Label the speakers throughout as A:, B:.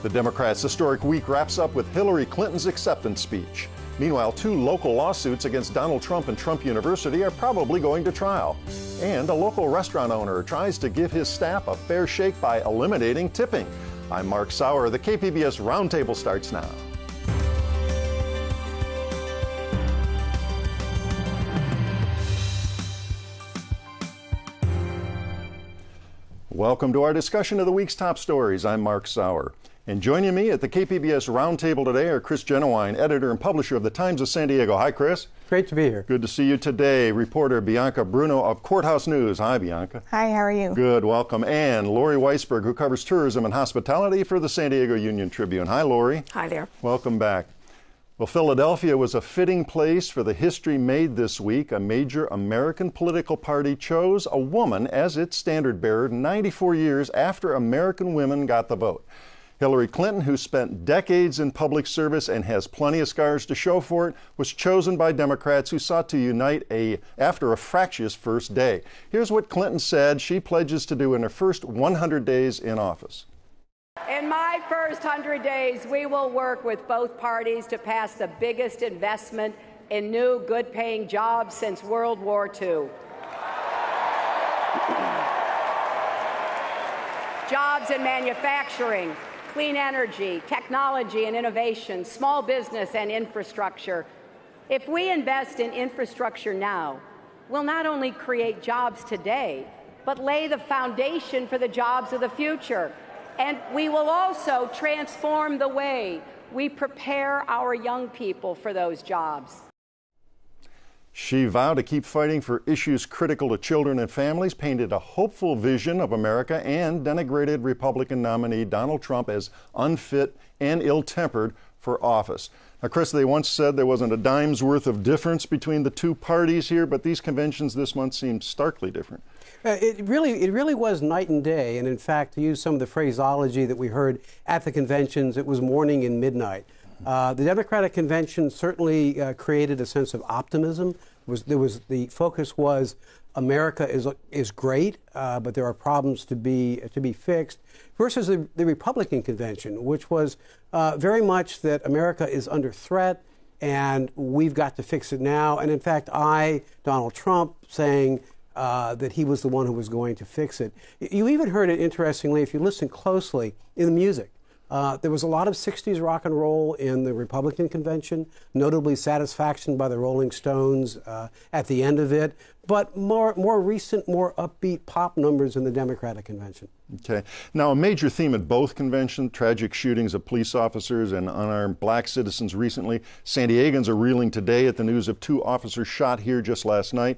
A: The Democrats' historic week wraps up with Hillary Clinton's acceptance speech. Meanwhile, 2 local lawsuits against Donald Trump and Trump University are probably going to trial. And a local restaurant owner tries to give his staff a fair shake by eliminating tipping. I'm Mark Sauer. The KPBS Roundtable starts now. Welcome to our discussion of the week's top stories. I'm Mark Sauer. And joining me at the KPBS Roundtable today are Chris Genuine, editor and publisher of the Times of San Diego. Hi, Chris.
B: Great to be here.
A: Good to see you today. Reporter Bianca Bruno of Courthouse News. Hi, Bianca.
C: Hi, how are you?
A: Good, welcome. And Lori Weisberg, who covers tourism and hospitality for the San Diego Union Tribune. Hi, Lori.
C: Hi there.
A: Welcome back. Well, Philadelphia was a fitting place for the history made this week. A major American political party chose a woman as its standard bearer 94 years after American women got the vote. Hillary Clinton, who spent decades in public service and has plenty of scars to show for it, was chosen by Democrats who sought to unite after a fractious first day. Here's what Clinton said she pledges to do in her first 100 days in office.
D: In my first 100 days, we will work with both parties to pass the biggest investment in new, good-paying jobs since World War II. Jobs in manufacturing, clean energy, technology and innovation, small business and infrastructure. If we invest in infrastructure now, we'll not only create jobs today, but lay the foundation for the jobs of the future. And we will also transform the way we prepare our young people for those jobs.
A: She vowed to keep fighting for issues critical to children and families, painted a hopeful vision of America, and denigrated Republican nominee Donald Trump as unfit and ill-tempered for office. Now, Chris, they once said there wasn't a dime's worth of difference between the two parties here, but these conventions this month seem starkly different.
B: It really was night and day, and in fact, to use some of the phraseology that we heard at the conventions, it was morning and midnight. The Democratic convention certainly created a sense of optimism. The focus was America is great, but there are problems to be fixed. Versus the Republican convention, which was very much that America is under threat and we've got to fix it now. And in fact, Donald Trump, saying that he was the one who was going to fix it. You even heard it, interestingly, if you listen closely, in the music. There was a lot of 60s rock and roll in the Republican convention, notably Satisfaction by the Rolling Stones at the end of it, but more recent, more upbeat pop numbers in the Democratic convention.
A: Okay. Now, a major theme at both conventions, tragic shootings of police officers and unarmed black citizens recently. San Diegans are reeling today at the news of 2 officers shot here just last night.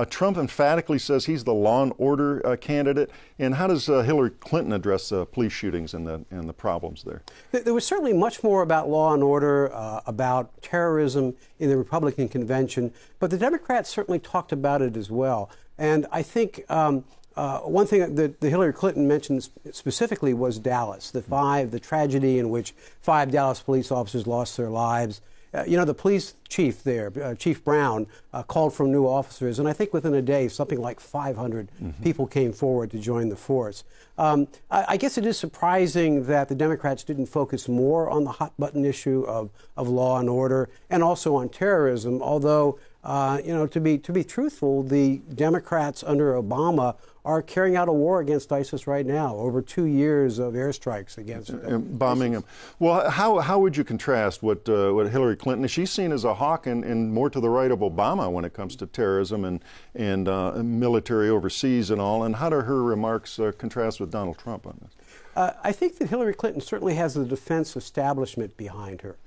A: Trump emphatically says he's the law and order candidate. And how does Hillary Clinton address police shootings and the problems there?
B: There was certainly much more about law and order, about terrorism in the Republican convention, but the Democrats certainly talked about it as well. And I think one thing that Hillary Clinton mentioned specifically was Dallas, the tragedy in which 5 Dallas police officers lost their lives. The police chief there, Chief Brown, called for new officers, and I think within a day, something like 500 people came forward to join the force. I guess it is surprising that the Democrats didn't focus more on the hot-button issue of law and order and also on terrorism, although, to be truthful, the Democrats under Obama are carrying out a war against ISIS right now, over 2 years of airstrikes against
A: bombing them. Well, how would you contrast what Hillary Clinton is? She's seen as a hawk and more to the right of Obama when it comes to terrorism and military overseas and all. And how do her remarks contrast with Donald Trump on this?
B: I think that Hillary Clinton certainly has the defense establishment behind her.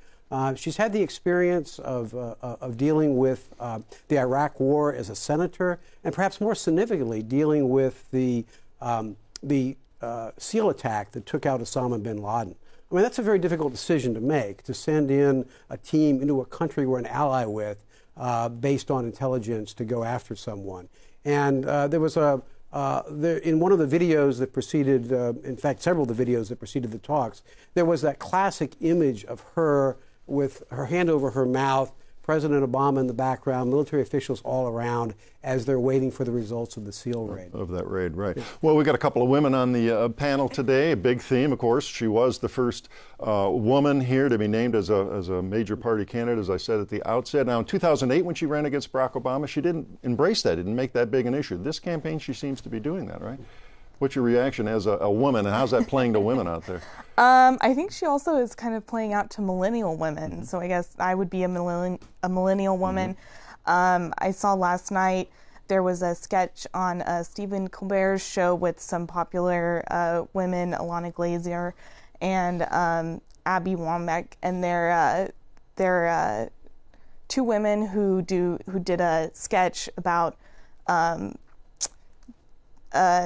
B: She's had the experience of dealing with the Iraq War as a senator, and perhaps more significantly, dealing with the SEAL attack that took out Osama bin Laden. I mean, that's a very difficult decision to make, to send in a team into a country we're an ally with based on intelligence to go after someone. And there was in one of the videos that preceded, in fact, several of the videos that preceded the talks, there was that classic image of her with her hand over her mouth, President Obama in the background, military officials all around as they're waiting for the results of the SEAL raid.
A: Of that raid, right. Well, we've got a couple of women on the panel today. A big theme, of course. She was the first woman here to be named as a major party candidate, as I said at the outset. Now, in 2008, when she ran against Barack Obama, she didn't embrace that, didn't make that big an issue. This campaign, she seems to be doing that, right? What's your reaction as a woman, and how's that playing to women out there?
C: I think she also is kind of playing out to millennial women. Mm-hmm. So I guess I would be a millennial woman. Mm-hmm. I saw last night there was a sketch on Stephen Colbert's show with some popular women, Alana Glazer and Abby Wambach, and they're two women who did a sketch about.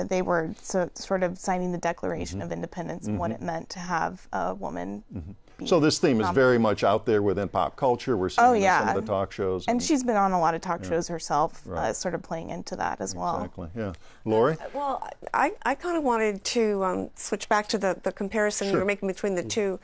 C: They were sort of signing the Declaration of Independence and what it meant to have a woman.
A: So this theme is very much out there within pop culture. We're seeing some of the talk shows.
C: And she's been on a lot of talk shows herself, sort of playing into that as well.
A: Exactly, yeah. Lori?
E: Well, I kind of wanted to switch back to the comparison you were making between the two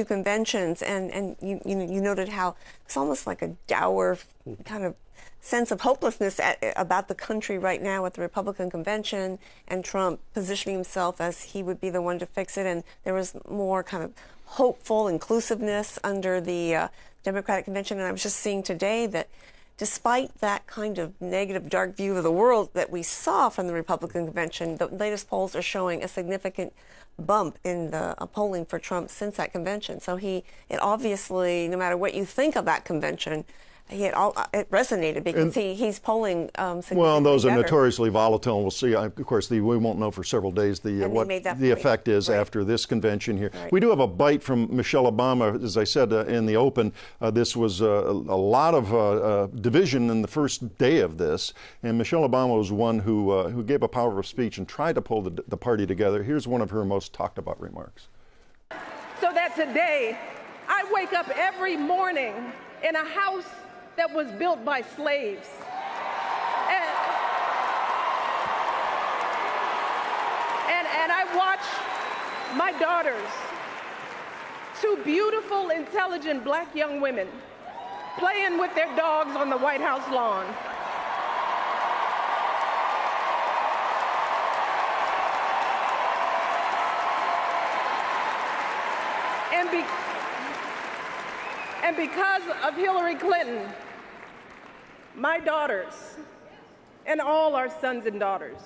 E: conventions, and you noted how it's almost like a dour kind of sense of hopelessness about the country right now with the Republican convention and Trump positioning himself as he would be the one to fix it, and there was more kind of hopeful inclusiveness under the Democratic convention. And I was just seeing today that despite that kind of negative, dark view of the world that we saw from the Republican convention, the latest polls are showing a significant bump in the polling for Trump since that convention. So it obviously, no matter what you think of that convention, it resonated because he's polling significantly
A: well, and those are
E: better.
A: Notoriously volatile, and we'll see. Of course, we won't know for several days what the effect is after this convention here. Right. We do have a bite from Michelle Obama, as I said in the open. This was a lot of division in the first day of this, and Michelle Obama was one who gave a powerful speech and tried to pull the party together. Here's one of her most talked about remarks.
F: So that today, I wake up every morning in a house that was built by slaves. And I watch my daughters, two beautiful, intelligent black young women, playing with their dogs on the White House lawn. And because of Hillary Clinton, my daughters and all our sons and daughters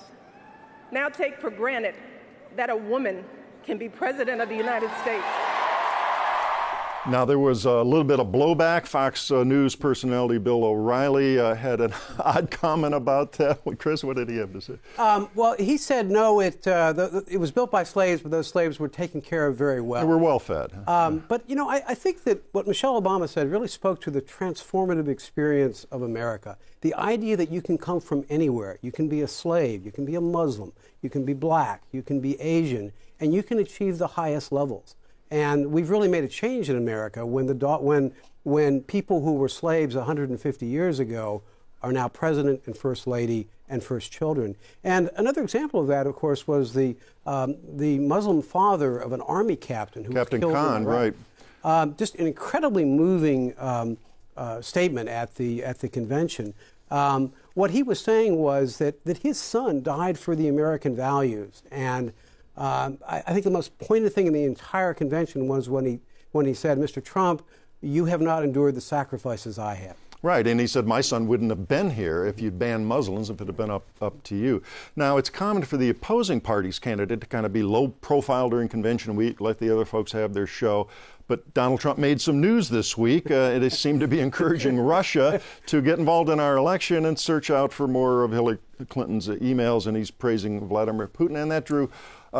F: now take for granted that a woman can be president of the United States.
A: Now, there was a little bit of blowback. Fox News personality Bill O'Reilly had an odd comment about that. Chris, what did he have to say?
B: Well, he said no, it was built by slaves, but those slaves were taken care of very well.
A: They were well fed.
B: But, you know, I think that what Michelle Obama said really spoke to the transformative experience of America. The idea that you can come from anywhere. You can be a slave, you can be a Muslim, you can be black, you can be Asian, and you can achieve the highest levels. And we've really made a change in America when people who were slaves 150 years ago are now president and first lady and first children. And another example of that, of course, was the Muslim father of an army captain who
A: Captain
B: was killed
A: Khan,
B: in Iraq.
A: right?
B: Just an incredibly moving statement at the convention. What he was saying was that his son died for the American values, and I think the most poignant thing in the entire convention was when he said, "Mr. Trump, you have not endured the sacrifices I have."
A: Right, and he said, my son wouldn't have been here if you'd banned Muslims, if it had been up to you. Now, it's common for the opposing party's candidate to kind of be low profile during convention week, let the other folks have their show. But Donald Trump made some news this week. It seemed to be encouraging Russia to get involved in our election and search out for more of Hillary Clinton's emails, and he's praising Vladimir Putin, and that drew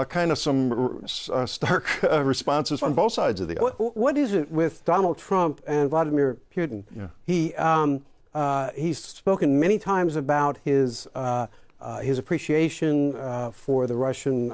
A: kind of some stark responses from both sides of the aisle.
B: What is it with Donald Trump and Vladimir Putin? Yeah. He's spoken many times about his appreciation for the Russian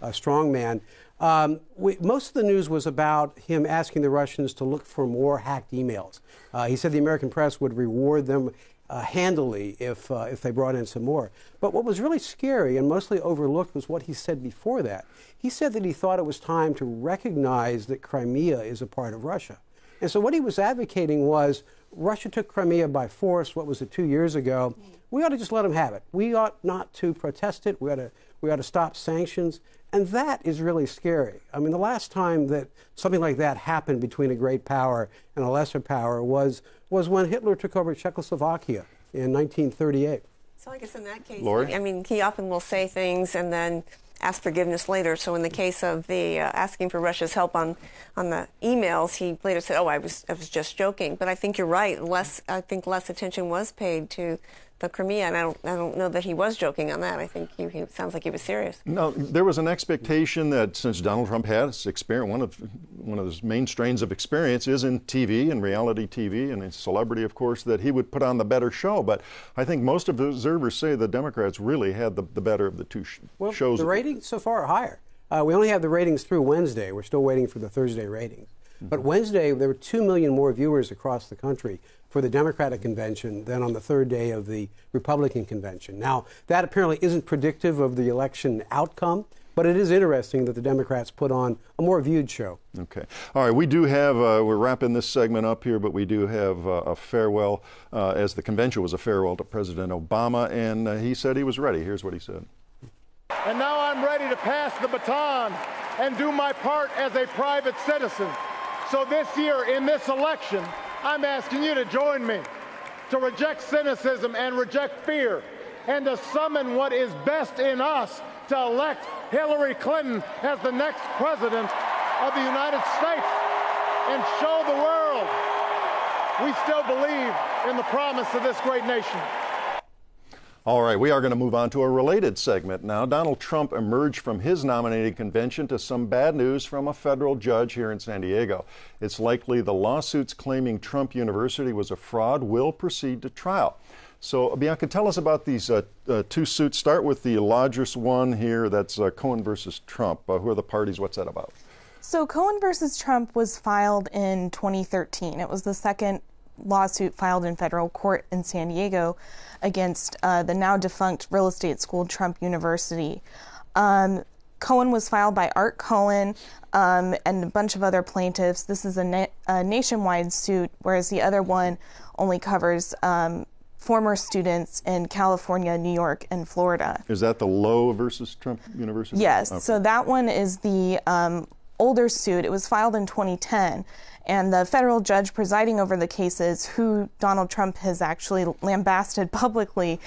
B: strongman. Most of the news was about him asking the Russians to look for more hacked emails. He said the American press would reward them handily if they brought in some more. But what was really scary and mostly overlooked was what he said before that. He said that he thought it was time to recognize that Crimea is a part of Russia. And so what he was advocating was Russia took Crimea by force, what was it, 2 years ago. We ought to just let them have it. We ought not to protest it. We ought to stop sanctions. And that is really scary. I mean, the last time that something like that happened between a great power and a lesser power was when Hitler took over Czechoslovakia in 1938.
E: So I guess in that case,
A: Lori?
E: I mean, he often will say things and then ask forgiveness later. So in the case of the asking for Russia's help on the emails, he later said, "Oh, I was just joking." But I think you're right. I think less attention was paid to the Crimea, and I don't know that he was joking on that. I think he sounds like he was serious.
A: No, there was an expectation that since Donald Trump has experience, one of his main strains of experience is in TV and reality TV and in celebrity, of course, that he would put on the better show. But I think most of the observers say the Democrats really had the better of the two shows.
B: The ratings so far are higher. We only have the ratings through Wednesday. We're still waiting for the Thursday ratings. But Wednesday, there were 2 million more viewers across the country for the Democratic convention than on the third day of the Republican convention. Now, that apparently isn't predictive of the election outcome, but it is interesting that the Democrats put on a more viewed show.
A: Okay. All right, we do have, we're wrapping this segment up here, but we do have a farewell, as the convention was a farewell to President Obama, and he said he was ready. Here's what he said.
G: And now I'm ready to pass the baton and do my part as a private citizen. So this year, in this election, I'm asking you to join me to reject cynicism and reject fear and to summon what is best in us to elect Hillary Clinton as the next president of the United States and show the world we still believe in the promise of this great nation.
A: All right, we are going to move on to a related segment now. Donald Trump emerged from his nominating convention to some bad news from a federal judge here in San Diego. It's likely the lawsuits claiming Trump University was a fraud will proceed to trial. So, Bianca, tell us about these two suits. Start with the largest one here, that's Cohen versus Trump. Who are the parties? What's that about?
C: So Cohen versus Trump was filed in 2013. It was the second lawsuit filed in federal court in San Diego against the now defunct real estate school Trump University. Cohen was filed by Art Cohen and a bunch of other plaintiffs. This is a nationwide suit, whereas the other one only covers former students in California, New York, and Florida.
A: Is that the Lowe versus Trump University?
C: Yes.
A: Okay.
C: So that one is the older suit. It was filed in 2010. And the federal judge presiding over the cases, who Donald Trump has actually lambasted publicly,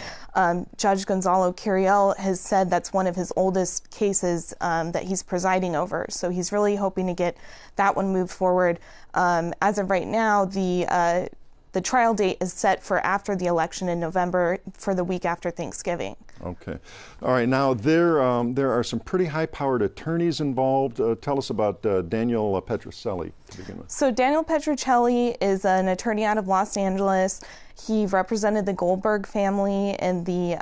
C: Judge Gonzalo Curiel, has said that's one of his oldest cases that he's presiding over. So he's really hoping to get that one moved forward. As of right now, the trial date is set for after the election in November, for the week after Thanksgiving.
A: Okay. All right. Now, there are some pretty high-powered attorneys involved. Tell us about Daniel Petrocelli to begin with. So
C: Daniel Petrocelli is an attorney out of Los Angeles. He represented the Goldberg family in the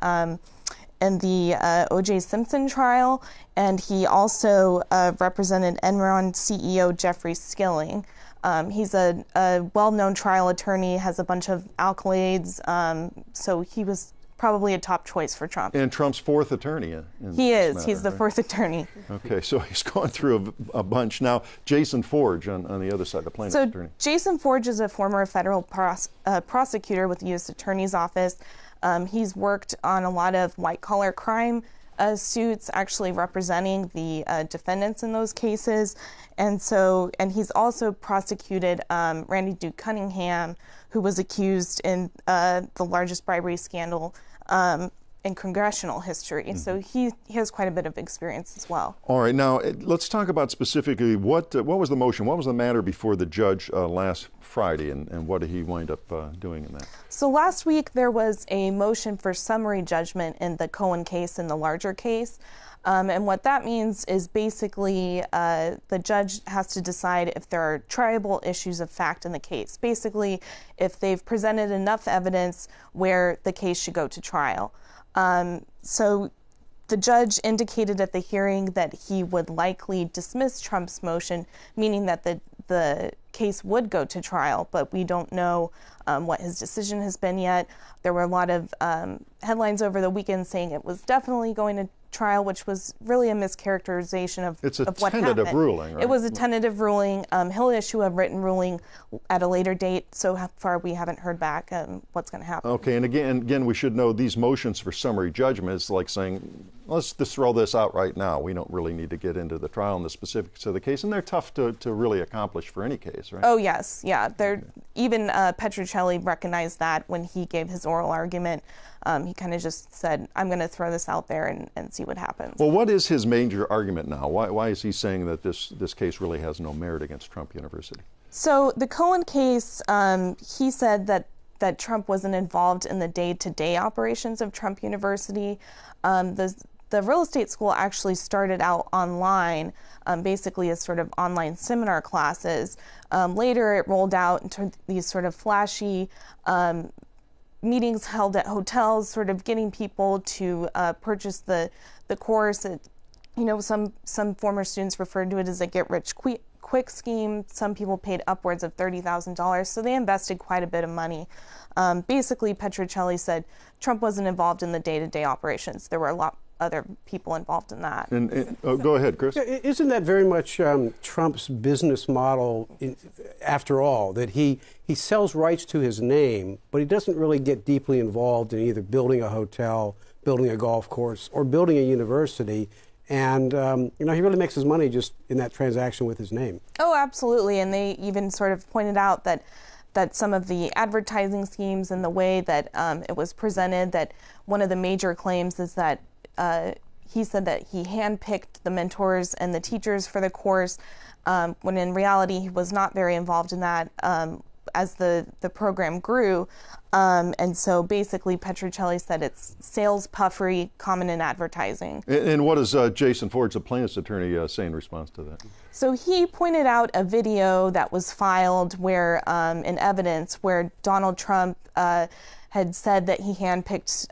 C: O.J. Simpson trial, and he also represented Enron CEO Jeffrey Skilling. He's a well-known trial attorney, has a bunch of accolades, so he was probably a top choice for Trump.
A: And Trump's fourth attorney.
C: He is. He's the fourth attorney.
A: Okay, so he's going through a bunch. Now, Jason Forge on the other side, the plaintiff's attorney.
C: Jason Forge is a former federal prosecutor with the U.S. Attorney's Office. He's worked on a lot of white-collar crime suits, actually representing the defendants in those cases. And he's also prosecuted Randy Duke Cunningham, who was accused in the largest bribery scandal in congressional history. Mm-hmm. So he has quite a bit of experience as well. All
A: right, now let's talk about specifically what was the motion, what was the matter before the judge last Friday, and what did he wind up doing in that?
C: So last week there was a motion for summary judgment in the Cohen case and the larger case. And what that means is basically the judge has to decide if there are triable issues of fact in the case. Basically, if they've presented enough evidence where the case should go to trial. So the judge indicated at the hearing that he would likely dismiss Trump's motion, meaning that the case would go to trial, but we don't know what his decision has been yet. There were a lot of headlines over the weekend saying it was definitely going trial, which was really a mischaracterization of what happened.
A: It's a tentative ruling, right?
C: It was a tentative ruling. He'll issue a written ruling at a later date. So far, we haven't heard back what's going to happen.
A: Okay, and again, we should know these motions for summary judgment is like saying, let's just throw this out right now. We don't really need to get into the trial and the specifics of the case, and they're tough to really accomplish for any case, right?
C: Oh yes, yeah. Even Petruccelli recognized that when he gave his oral argument. He kind of just said, I'm going to throw this out there and see what happens.
A: Well, what is his major argument now? Why is he saying that this case really has no merit against Trump University?
C: So the Cohen case, he said that Trump wasn't involved in the day-to-day operations of Trump University. The real estate school actually started out online, basically as sort of online seminar classes. Later, it rolled out into these sort of flashy meetings held at hotels, sort of getting people to purchase the course. Some former students referred to it as a get-rich-quick scheme. Some people paid upwards of $30,000, so they invested quite a bit of money. Basically, Petruccelli said Trump wasn't involved in the day-to-day operations. There were a lot other people involved in that.
A: Go ahead, Chris.
B: Isn't that very much Trump's business model, after all, that he sells rights to his name, but he doesn't really get deeply involved in either building a hotel, building a golf course, or building a university? And, he really makes his money just in that transaction with his name. Oh,
C: absolutely. And they even sort of pointed out that some of the advertising schemes and the way that it was presented, that one of the major claims is that he said that he handpicked the mentors and the teachers for the course, when in reality he was not very involved in that as the program grew. And so basically Petruccelli said it's sales puffery common in advertising.
A: And what does Jason Ford, the plaintiff's attorney, say in response to that?
C: So he pointed out a video that was filed where, in evidence, where Donald Trump had said that he handpicked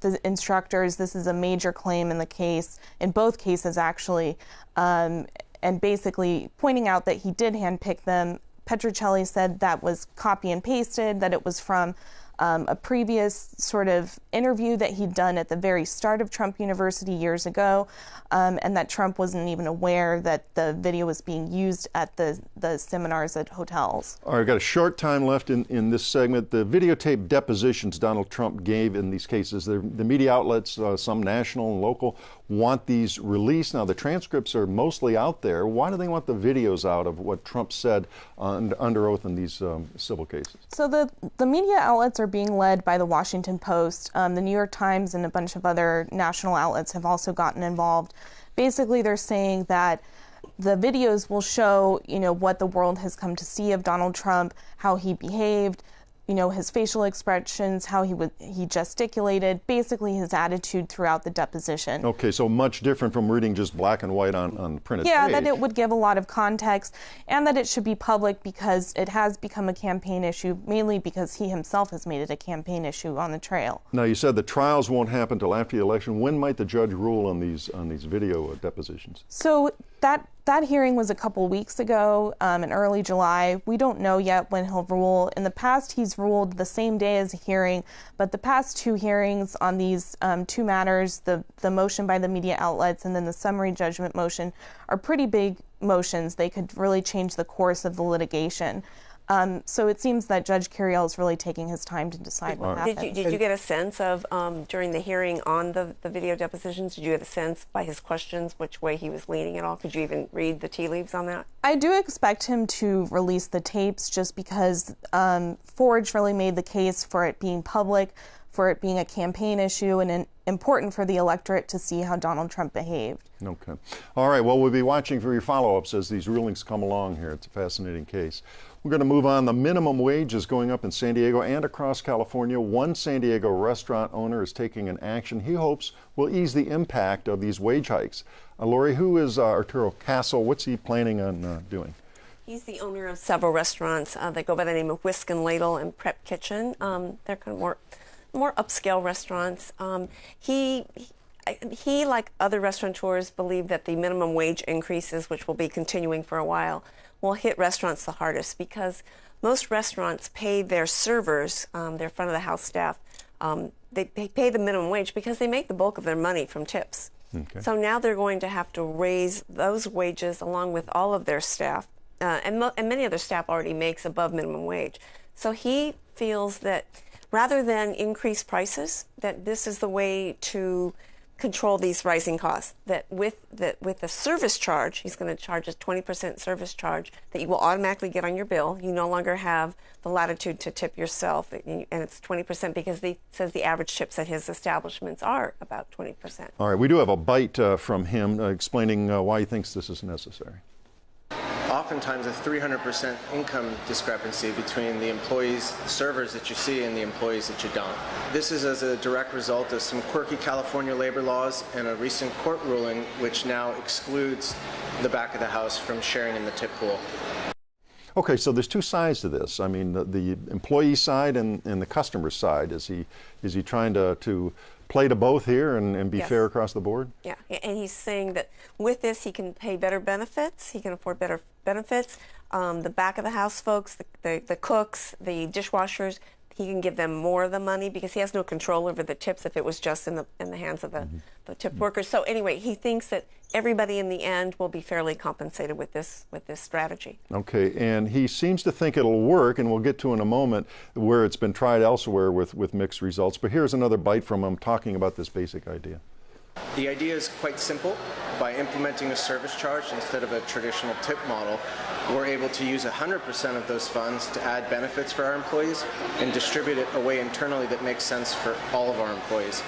C: the instructors. This is a major claim in the case, in both cases actually, and basically pointing out that he did handpick them. Petruccelli said that was copy and pasted, that it was from a previous sort of interview that he'd done at the very start of Trump University years ago, and that Trump wasn't even aware that the video was being used at the seminars at hotels.
A: All right, we've got a short time left in this segment. The videotape depositions Donald Trump gave in these cases, the media outlets, some national and local, want these released. Now, the transcripts are mostly out there. Why do they want the videos out of what Trump said under oath in these civil cases?
C: So the media outlets are being led by the Washington Post. The New York Times and a bunch of other national outlets have also gotten involved. Basically, they're saying that the videos will show, what the world has come to see of Donald Trump, how he behaved, his facial expressions, how he gesticulated, basically his attitude throughout the deposition.
A: Okay, so much different from reading just black and white on printed page.
C: Yeah, that it would give a lot of context, and that it should be public because it has become a campaign issue, mainly because he himself has made it a campaign issue on the trail.
A: Now, you said the trials won't happen until after the election. When might the judge rule on these video depositions?
C: So that hearing was a couple weeks ago, in early July. We don't know yet when he'll rule. In the past, he's ruled the same day as a hearing, but the past two hearings on these two matters, the motion by the media outlets and then the summary judgment motion, are pretty big motions. They could really change the course of the litigation. So it seems that Judge Curiel is really taking his time to decide what happens.
E: Did you get a sense of, during the hearing on the video depositions, did you get a sense by his questions which way he was leaning at all? Could you even read the tea leaves on that?
C: I do expect him to release the tapes just because Forge really made the case for it being public, for it being a campaign issue, and important for the electorate to see how Donald Trump behaved.
A: Okay. All right. Well, we'll be watching for your follow-ups as these rulings come along here. It's a fascinating case. We're going to move on. The minimum wage is going up in San Diego and across California. One San Diego restaurant owner is taking an action he hopes will ease the impact of these wage hikes. Lori, who is Arturo Castle? What's he planning on doing?
E: He's the owner of several restauants that go by the name of Whisk and Ladle and Prep Kitchen. They're kind of more upscale restaurants. He, like other restaurateurs, believe that the minimum wage increases, which will be continuing for a while, will hit restaurants the hardest because most restaurants pay their servers, their front of the house staff, they pay the minimum wage because they make the bulk of their money from tips.
A: Okay.
E: So now they're going to have to raise those wages along with all of their staff, and many other staff already makes above minimum wage. So he feels that rather than increase prices, that this is the way to control these rising costs. That with the service charge, he's going to charge a 20% service charge that you will automatically get on your bill. You no longer have the latitude to tip yourself, and it's 20% because he says the average tips at his establishments are about 20%.
A: All right, we do have a bite from him explaining why he thinks this is necessary.
H: Oftentimes a 300% income discrepancy between the employees, servers that you see, and the employees that you don't. This is as a direct result of some quirky California labor laws and a recent court ruling which now excludes the back of the house from sharing in the tip pool.
A: Okay, so there's two sides to this. I mean, the employee side and the customer side. Is he trying to play to both here and be fair across the board?
E: Yeah, and he's saying that with this he can pay better benefits, he can afford better benefits. The back of the house folks, the cooks, the dishwashers, he can give them more of the money because he has no control over the tips if it was just in the hands of the tip workers. So anyway, he thinks that everybody in the end will be fairly compensated with this strategy.
A: Okay, and he seems to think it'll work, and we'll get to in a moment where it's been tried elsewhere with mixed results. But here's another bite from him talking about this basic idea.
H: The idea is quite simple. By implementing a service charge instead of a traditional tip model, we're able to use 100% of those funds to add benefits for our employees and distribute it away internally that makes sense for all of our employees.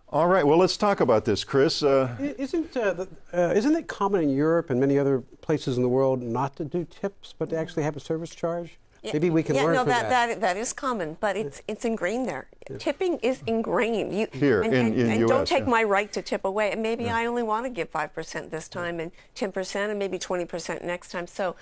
A: All right, well, let's talk about this, Chris.
B: Isn't it common in Europe and many other places in the world not to do tips, but to actually have a service charge?
E: Yeah,
B: maybe we can learn from that.
E: That is common, but it's ingrained there. Yeah. Tipping is ingrained.
A: Here in
E: and
A: US,
E: don't take my right to tip away. And maybe I only want to give 5% this time, and 10%, and maybe 20% next time. So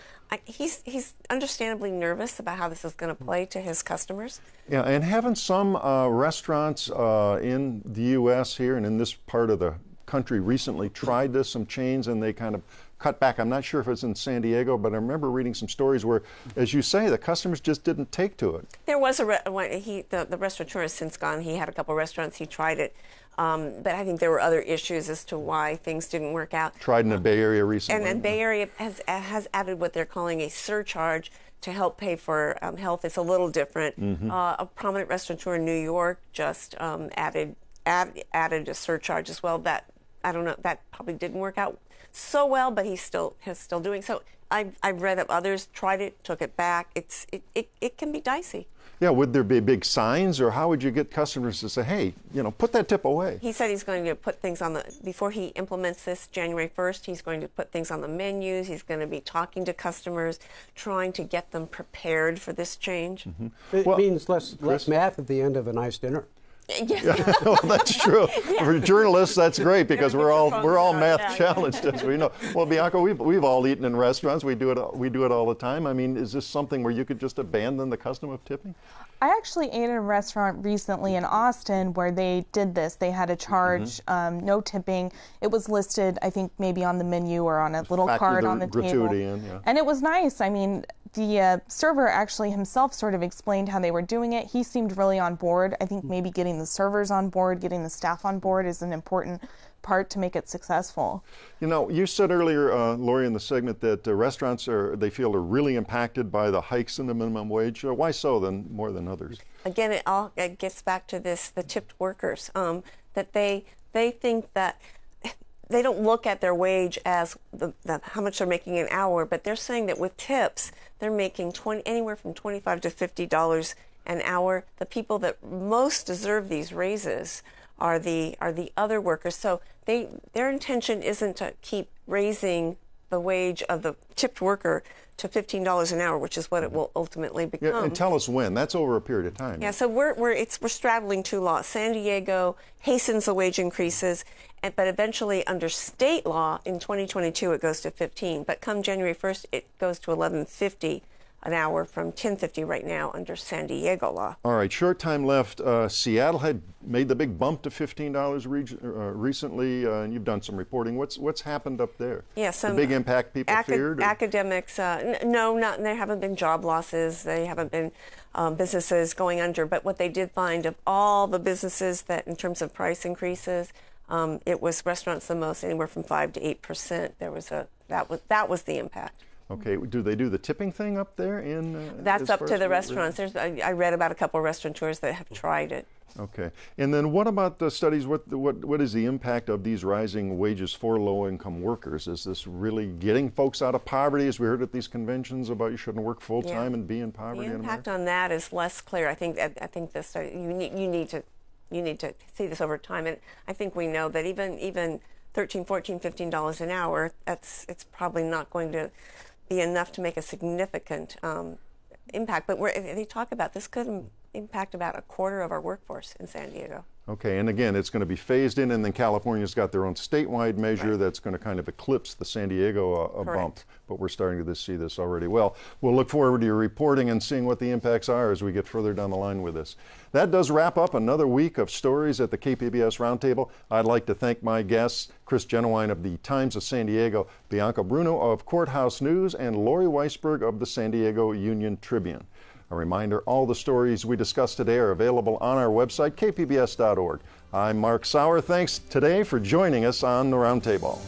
E: he's understandably nervous about how this is going to play to his customers.
A: Yeah, and haven't some restaurants in the U.S. here and in this part of the country recently tried this, some chains, and they kind of cut back? I'm not sure if it's in San Diego, but I remember reading some stories where, as you say, the customers just didn't take to it.
E: There was the restaurateur has since gone. He had a couple of restaurants. He tried it. But I think there were other issues as to why things didn't work out.
A: Tried in the Bay Area recently.
E: And the Bay Area has added what they're calling a surcharge to help pay for health. It's a little different. A prominent restaurateur in New York just added a surcharge as well. That, I don't know, that probably didn't work out so well, but he's still doing so. I've read that others tried it, took it back. It can be dicey.
A: Yeah, would there be big signs, or how would you get customers to say, hey, put that tip away?
E: He said he's going to put things on before he implements this January 1st, he's going to put things on the menus. He's going to be talking to customers, trying to get them prepared for this change.
B: It means less math at the end of a nice dinner.
E: Yes.
A: Yeah, well, that's true. For journalists, that's great because we're all math challenged, as we know. Well, Bianca, we've all eaten in restaurants. We do it all the time. I mean, is this something where you could just abandon the custom of tipping?
C: I actually ate at a restaurant recently in Austin where they did this. They had a charge, no tipping. It was listed, I think, maybe on the menu or on a little card on the table. And it was nice. I mean, the server actually himself sort of explained how they were doing it. He seemed really on board. I think maybe getting the servers on board, getting the staff on board is an important part to make it successful.
A: You said earlier, Lori, in the segment that restaurants they feel are really impacted by the hikes in the minimum wage. Why so more than others?
E: Again, it gets back to the tipped workers, that they think that they don't look at their wage as how much they're making an hour, but they're saying that with tips, they're making anywhere from $25 to $50 an hour. The people that most deserve these raises are the other workers. So their intention isn't to keep raising the wage of the tipped worker to $15 an hour, which is what it will ultimately become.
A: Yeah, and tell us when. That's over a period of time.
E: Yeah, so we're straddling two laws. San Diego hastens the wage increases, but eventually under state law in 2022 it goes to 15. But come January 1st it goes to $11.50 an hour from $10.50 right now under San Diego law.
A: All right, short time left. Seattle had made the big bump to $15 recently, and you've done some reporting. What's happened up there?
E: Yeah, some
A: the big impact people feared?
E: Academics, there haven't been job losses. They haven't been businesses going under. But what they did find of all the businesses that, in terms of price increases, It was restaurants the most, anywhere from 5 to 8%. That was the impact.
A: Okay, do they do the tipping thing up there in?
E: That's up to the restaurants. I read about a couple of restaurateurs that have tried it.
A: Okay, and then what about the studies? What is the impact of these rising wages for low-income workers? Is this really getting folks out of poverty, as we heard at these conventions about you shouldn't work full time and be in poverty?
E: The impact on that is less clear. I think the study, you need to see this over time, and I think we know that even $13, $14, $15 an hour, it's probably not going to be enough to make a significant impact. But they talk about this could impact about a quarter of our workforce in San Diego.
A: Okay, and again, it's going to be phased in, and then California's got their own statewide measure that's going to kind of eclipse the San Diego bump. But we're starting to see this already. Well, we'll look forward to your reporting and seeing what the impacts are as we get further down the line with this. That does wrap up another week of stories at the KPBS Roundtable. I'd like to thank my guests, Chris Genowine of the Times of San Diego, Bianca Bruno of Courthouse News, and Lori Weisberg of the San Diego Union Tribune. A reminder, all the stories we discussed today are available on our website, kpbs.org. I'm Mark Sauer. Thanks today for joining us on the Roundtable.